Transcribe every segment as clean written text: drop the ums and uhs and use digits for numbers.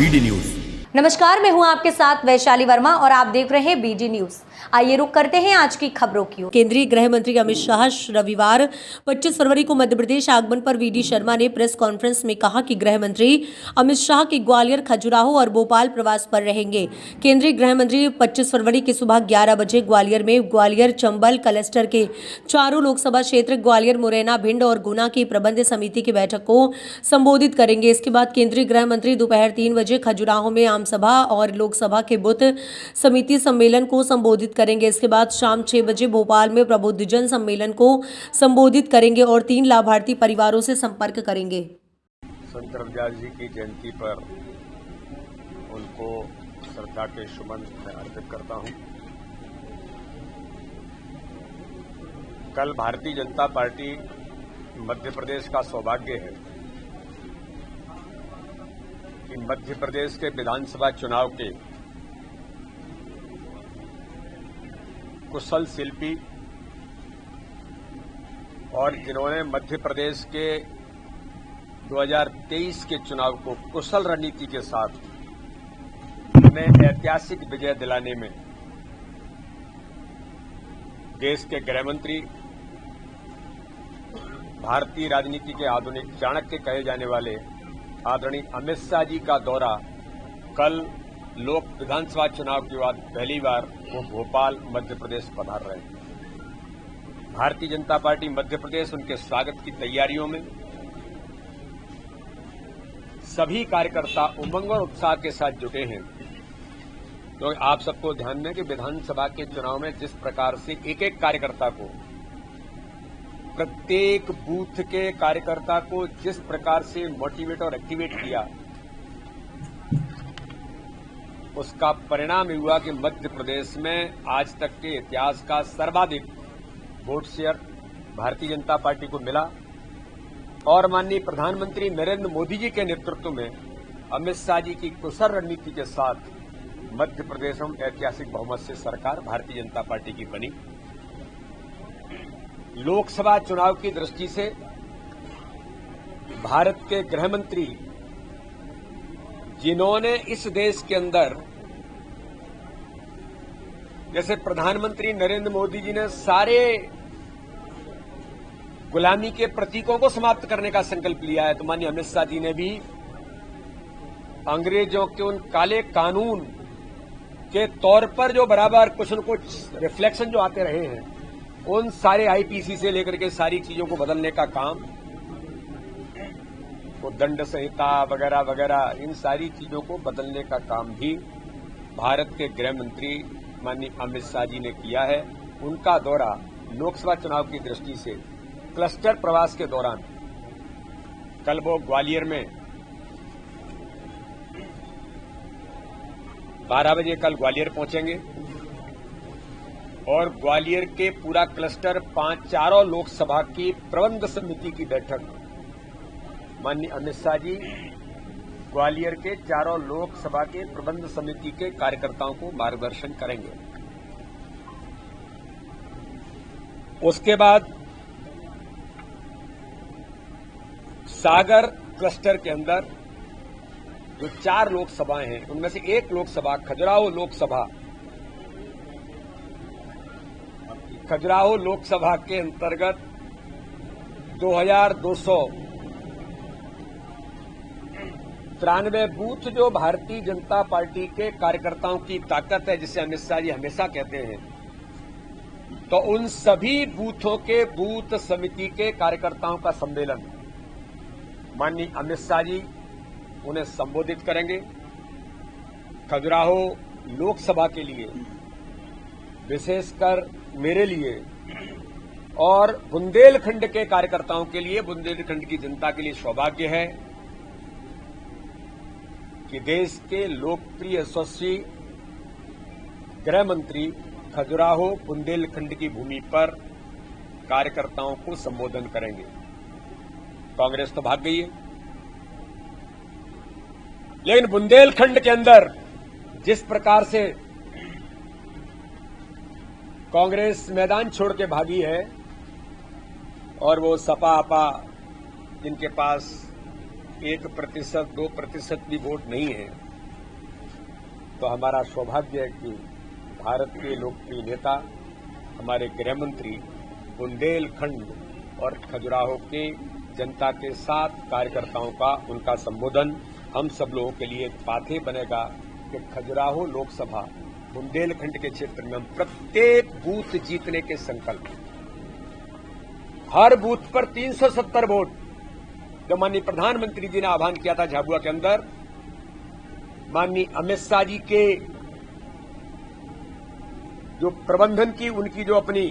BD news. नमस्कार, मैं हूं आपके साथ वैशाली वर्मा और आप देख रहे हैं बीडी न्यूज। आइए रुक करते हैं आज की खबरों की ओर। केंद्रीय गृह मंत्री अमित शाह रविवार 25 फरवरी को मध्य प्रदेश आगमन पर वीडी शर्मा ने प्रेस कॉन्फ्रेंस में कहा कि गृह मंत्री अमित शाह के ग्वालियर, खजुराहो और भोपाल प्रवास पर रहेंगे। केंद्रीय गृह मंत्री 25 फरवरी की सुबह 11 बजे ग्वालियर में ग्वालियर चंबल क्लस्टर के चारों लोकसभा क्षेत्र ग्वालियर, मुरैना, भिंड और गुना की प्रबंध समिति की बैठक को संबोधित करेंगे। इसके बाद केंद्रीय गृह मंत्री दोपहर 3 बजे खजुराहो में आम सभा और लोकसभा के बूथ समिति सम्मेलन को संबोधित करेंगे। इसके बाद शाम 6 बजे भोपाल में प्रबुद्धजन सम्मेलन को संबोधित करेंगे और 3 लाभार्थी परिवारों से संपर्क करेंगे। संत रविदास जी की जयंती पर उनको श्रद्धा के सुमन मैं अर्पित करता हूं। कल भारतीय जनता पार्टी मध्य प्रदेश का सौभाग्य है कि मध्य प्रदेश के विधानसभा चुनाव के कुशल शिल्पी और जिन्होंने मध्य प्रदेश के 2023 के चुनाव को कुशल रणनीति के साथ उन्हें ऐतिहासिक विजय दिलाने में देश के गृह मंत्री, भारतीय राजनीति के आधुनिक चाणक्य कहे जाने वाले आदरणीय अमित शाह जी का दौरा कल लोक विधानसभा चुनाव के बाद पहली बार वो भोपाल मध्य प्रदेश पधार रहे हैं। भारतीय जनता पार्टी मध्य प्रदेश उनके स्वागत की तैयारियों में सभी कार्यकर्ता उमंग और उत्साह के साथ जुटे हैं। तो आप सबको ध्यान में कि विधानसभा के चुनाव में जिस प्रकार से एक एक कार्यकर्ता को, प्रत्येक बूथ के कार्यकर्ता को जिस प्रकार से मोटिवेट और एक्टिवेट किया, उसका परिणाम हुआ कि मध्य प्रदेश में आज तक के इतिहास का सर्वाधिक vote share Bharatiya Janata party को मिला और माननीय प्रधानमंत्री नरेंद्र मोदी जी के नेतृत्व में अमित शाह जी की कुशल रणनीति के साथ मध्य प्रदेश में ऐतिहासिक बहुमत से सरकार भारतीय जनता पार्टी की बनी। लोकसभा चुनाव की दृष्टि से भारत के गृह मंत्री, जिन्होंने इस देश के अंदर, जैसे प्रधानमंत्री नरेंद्र मोदी जी ने सारे गुलामी के प्रतीकों को समाप्त करने का संकल्प लिया है, तो माननीय अमित शाह जी ने भी अंग्रेजों के उन काले कानून के तौर पर जो बराबर कुछ न कुछ रिफ्लेक्शन जो आते रहे हैं, उन सारे आईपीसी से लेकर के सारी चीजों को बदलने का काम, तो दंड संहिता वगैरह वगैरह, इन सारी चीजों को बदलने का काम भी भारत के गृह मंत्री माननीय अमित शाह जी ने किया है। उनका दौरा लोकसभा चुनाव की दृष्टि से क्लस्टर प्रवास के दौरान कल वो ग्वालियर में 12 बजे कल ग्वालियर पहुंचेंगे और ग्वालियर के पूरा क्लस्टर चारों लोकसभा की प्रबंध समिति की बैठक माननीय अमित शाह जी ग्वालियर के चारों लोकसभा के प्रबंध समिति के कार्यकर्ताओं को मार्गदर्शन करेंगे। उसके बाद सागर क्लस्टर के अंदर जो 4 लोकसभाएं हैं, उनमें से एक लोकसभा खजुराहो लोकसभा, खजुराहो लोकसभा के अंतर्गत 2293 बूथ जो भारतीय जनता पार्टी के कार्यकर्ताओं की ताकत है, जिसे अमित शाह जी हमेशा कहते हैं, तो उन सभी बूथों के बूथ समिति के कार्यकर्ताओं का सम्मेलन माननीय अमित शाह जी उन्हें संबोधित करेंगे। खजुराहो लोकसभा के लिए, विशेषकर मेरे लिए और बुंदेलखंड के कार्यकर्ताओं के लिए, बुंदेलखंड की जनता के लिए सौभाग्य है कि देश के लोकप्रिय यशस्वी गृह मंत्री खजुराहो बुंदेलखंड की भूमि पर कार्यकर्ताओं को संबोधन करेंगे। कांग्रेस तो भाग गई है, लेकिन बुंदेलखंड के अंदर जिस प्रकार से कांग्रेस मैदान छोड़ के भागी है और वो सपा आपा जिनके पास 1%, 2% भी वोट नहीं है, तो हमारा सौभाग्य है कि भारत के लोकप्रिय नेता हमारे गृह मंत्री बुंदेलखंड और खजुराहो के जनता के साथ कार्यकर्ताओं का उनका संबोधन हम सब लोगों के लिए एक पाथे बनेगा कि खजुराहो लोकसभा बुंदेलखंड के क्षेत्र में हम प्रत्येक बूथ जीतने के संकल्प, हर बूथ पर 370 वोट, जो माननीय प्रधानमंत्री जी ने आह्वान किया था झाबुआ के अंदर, माननीय अमित शाह जी के जो प्रबंधन की उनकी जो अपनी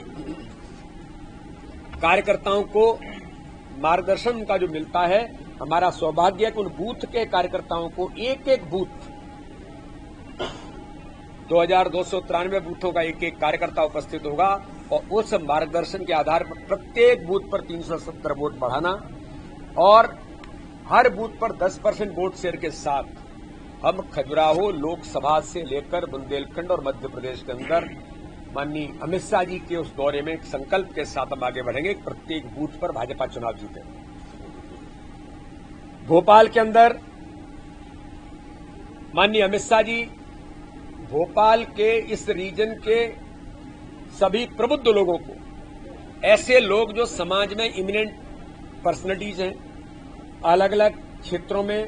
कार्यकर्ताओं को मार्गदर्शन का जो मिलता है, हमारा सौभाग्य है कि उन बूथ के कार्यकर्ताओं को एक एक बूथ 2293 बूथों का एक एक कार्यकर्ता उपस्थित होगा और उस मार्गदर्शन के आधार पर प्रत्येक बूथ पर 370 वोट बढ़ाना और हर बूथ पर 10% वोट शेयर के साथ हम खजुराहो लोकसभा से लेकर बुंदेलखंड और मध्य प्रदेश के अंदर माननीय अमित शाह जी के उस दौरे में एक संकल्प के साथ हम आगे बढ़ेंगे। प्रत्येक बूथ पर भाजपा चुनाव जीते। भोपाल के अंदर माननीय अमित शाह जी भोपाल के इस रीजन के सभी प्रबुद्ध लोगों को, ऐसे लोग जो समाज में इमिनेंट पर्सनैलिटीज हैं, अलग अलग क्षेत्रों में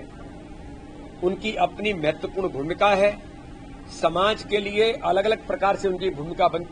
उनकी अपनी महत्वपूर्ण भूमिका है, समाज के लिए अलग अलग प्रकार से उनकी भूमिका बनती